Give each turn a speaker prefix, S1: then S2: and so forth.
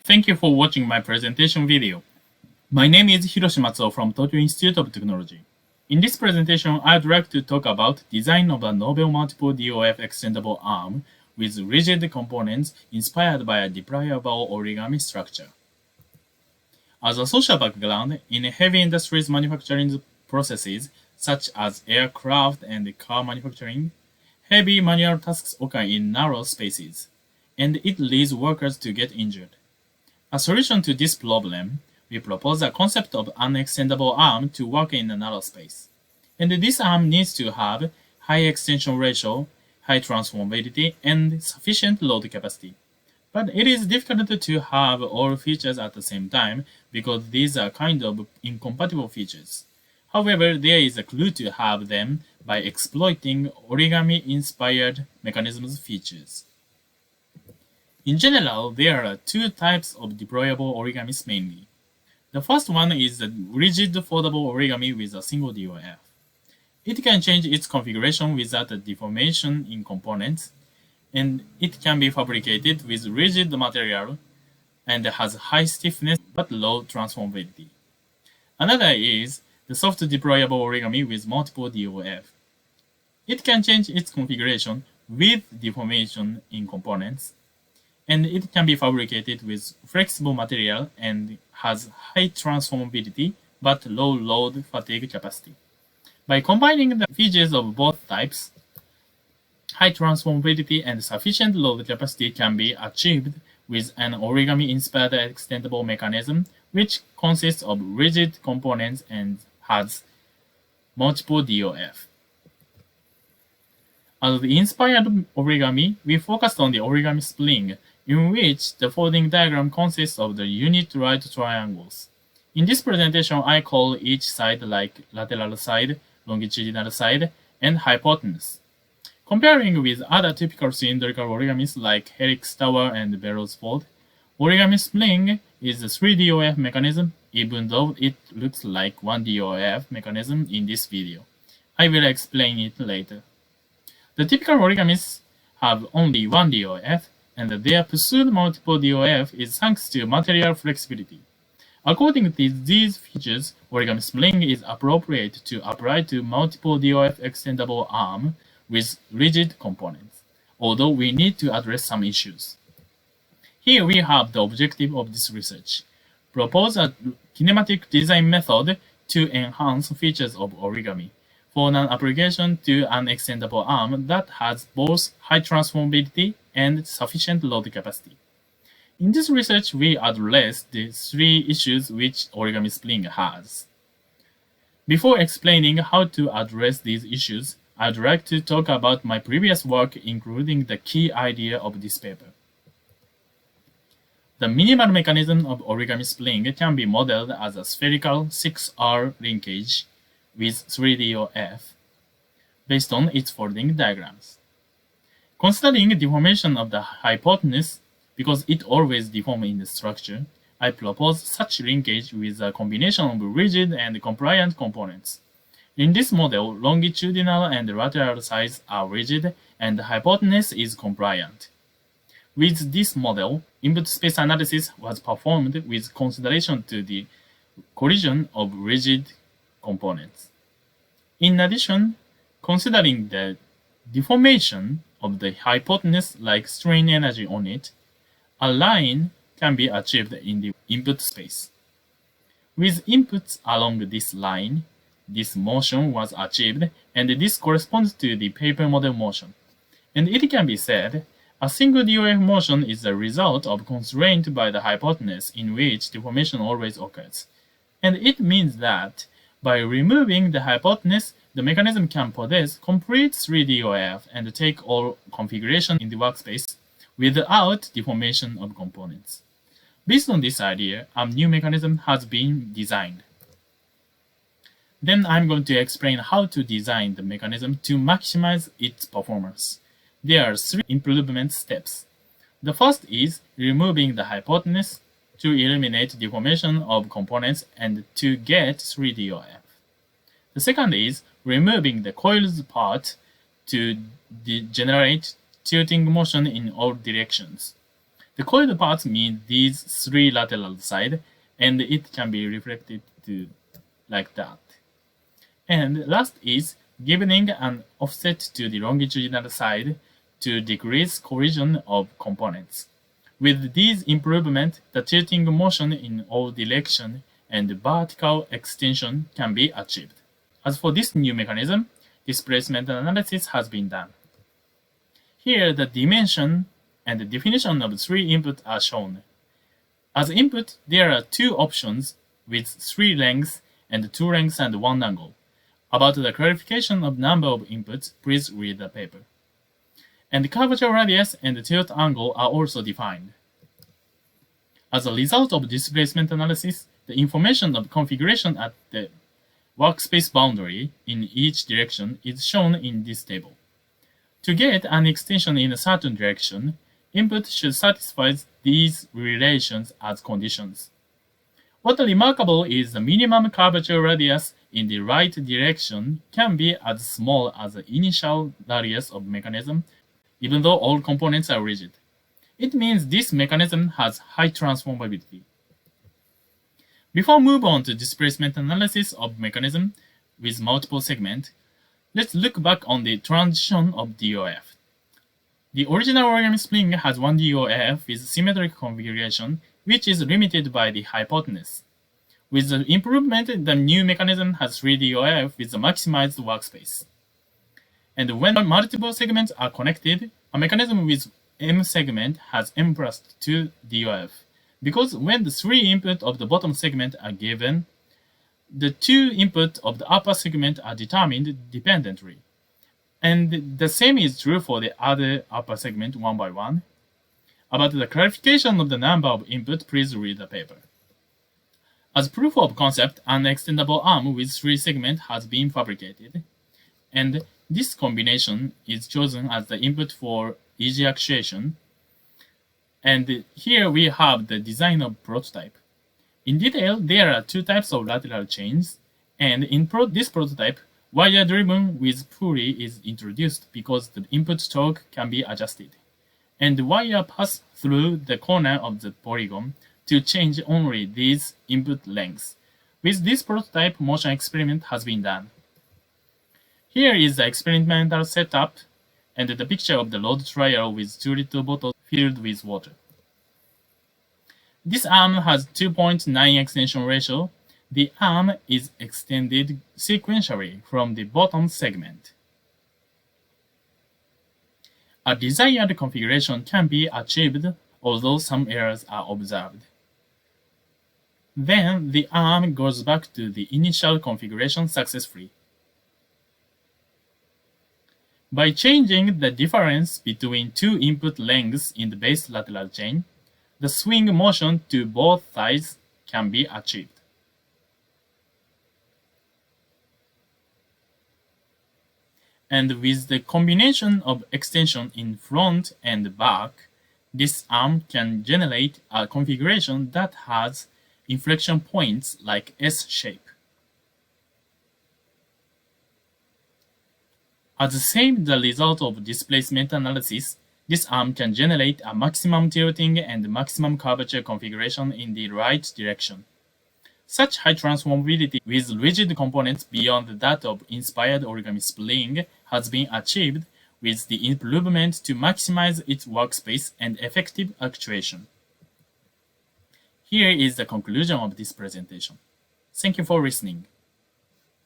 S1: Thank you for watching my presentation video. My name is Hiroshi Matsuo from Tokyo Institute of Technology. In this presentation, I'd like to talk about design of a novel multiple-DOF extendable arm with rigid components inspired by a deployable origami structure. As a social background, in heavy industries manufacturing processes such as aircraft and car manufacturing, heavy manual tasks occur in narrow spaces, and it leads workers to get injured. A solution to this problem, we propose a concept of an extendable arm to work in a narrow space. And this arm needs to have high extension ratio, high transformability, and sufficient load capacity. But it is difficult to have all features at the same time because these are kind of incompatible features. However, there is a clue to have them by exploiting origami-inspired mechanisms features. In general, there are two types of deployable origamis mainly. The first one is the rigid foldable origami with a single DOF. It can change its configuration without a deformation in components, and it can be fabricated with rigid material and has high stiffness but low transformability. Another is the soft deployable origami with multiple DOF. It can change its configuration with deformation in components, and it can be fabricated with flexible material and has high transformability but low load fatigue capacity. By combining the features of both types, high transformability and sufficient load capacity can be achieved with an origami-inspired extendable mechanism which consists of rigid components and has multiple DOF. As the inspired origami, we focused on the origami spring, in which the folding diagram consists of the unit right triangles. In this presentation, I call each side like lateral side, longitudinal side, and hypotenuse. Comparing with other typical cylindrical origamis like helix tower and bellows fold, origami spring is a 3DOF mechanism, even though it looks like 1DOF mechanism in this video. I will explain it later. The typical origamis have only one DOF, and their pursued multiple DOF is thanks to material flexibility. According to these features, origami spring is appropriate to apply to multiple DOF extendable arm with rigid components, although we need to address some issues. Here we have the objective of this research. Propose a kinematic design method to enhance features of origami for an application to an extendable arm that has both high transformability and sufficient load capacity. In this research, we address the three issues which origami spring has. Before explaining how to address these issues, I'd like to talk about my previous work, including the key idea of this paper. The minimal mechanism of origami spring can be modeled as a spherical 6R linkage with 3DOF based on its folding diagrams. Considering deformation of the hypotenuse, because it always deforms in the structure, I propose such linkage with a combination of rigid and compliant components. In this model, longitudinal and lateral sides are rigid and the hypotenuse is compliant. With this model, input space analysis was performed with consideration to the collision of rigid components. In addition, considering the deformation of the hypotenuse like strain energy on it, a line can be achieved in the input space. With inputs along this line, this motion was achieved, and this corresponds to the paper model motion. And it can be said, a single DOF motion is the result of constraint by the hypotenuse in which deformation always occurs. And it means that by removing the hypotenuse, the mechanism can possess complete 3DOF and take all configuration in the workspace without deformation of components. Based on this idea, a new mechanism has been designed. Then I'm going to explain how to design the mechanism to maximize its performance. There are three improvement steps. The first is removing the hypotenuse to eliminate deformation of components and to get 3DOF. The second is removing the coils part to generate tilting motion in all directions. The coiled parts mean these three lateral sides, and it can be reflected to like that. And last is giving an offset to the longitudinal side to decrease collision of components. With these improvements, the tilting motion in all directions and vertical extension can be achieved. As for this new mechanism, displacement analysis has been done. Here, the dimension and the definition of three inputs are shown. As input, there are two options with three lengths and two lengths and one angle. About the clarification of number of inputs, please read the paper. And the curvature radius and the tilt angle are also defined. As a result of displacement analysis, the information of configuration at the workspace boundary in each direction is shown in this table. To get an extension in a certain direction, input should satisfy these relations as conditions. What is remarkable is the minimum curvature radius in the right direction can be as small as the initial radius of mechanism, even though all components are rigid. It means this mechanism has high transformability. Before we move on to displacement analysis of mechanism with multiple segments, let's look back on the transition of DOF. The original origami spring has one DOF with symmetric configuration, which is limited by the hypotenuse. With the improvement, the new mechanism has 3 DOF with a maximized workspace. And when multiple segments are connected, a mechanism with M segment has M plus 2 DOF. Because when the 3 inputs of the bottom segment are given, the 2 inputs of the upper segment are determined dependently. And the same is true for the other upper segment one by one. About the clarification of the number of inputs, please read the paper. As proof of concept, an extendable arm with 3 segments has been fabricated, and this combination is chosen as the input for easy actuation. And here we have the design of prototype. In detail, there are 2 types of lateral chains, and in this prototype, wire driven with pulley is introduced because the input torque can be adjusted, and the wire pass through the corner of the polygon to change only these input lengths. With this prototype, motion experiment has been done. Here is the experimental setup and the picture of the load trial with 2 little bottles filled with water. This arm has 2.9 extension ratio. The arm is extended sequentially from the bottom segment. A desired configuration can be achieved, although some errors are observed. Then the arm goes back to the initial configuration successfully. By changing the difference between 2 input lengths in the base lateral chain, the swing motion to both sides can be achieved. And with the combination of extension in front and back, this arm can generate a configuration that has inflection points like S shape. As the same the result of displacement analysis, this arm can generate a maximum tilting and maximum curvature configuration in the right direction. Such high transformability with rigid components beyond that of inspired origami spring has been achieved with the improvement to maximize its workspace and effective actuation. Here is the conclusion of this presentation. Thank you for listening.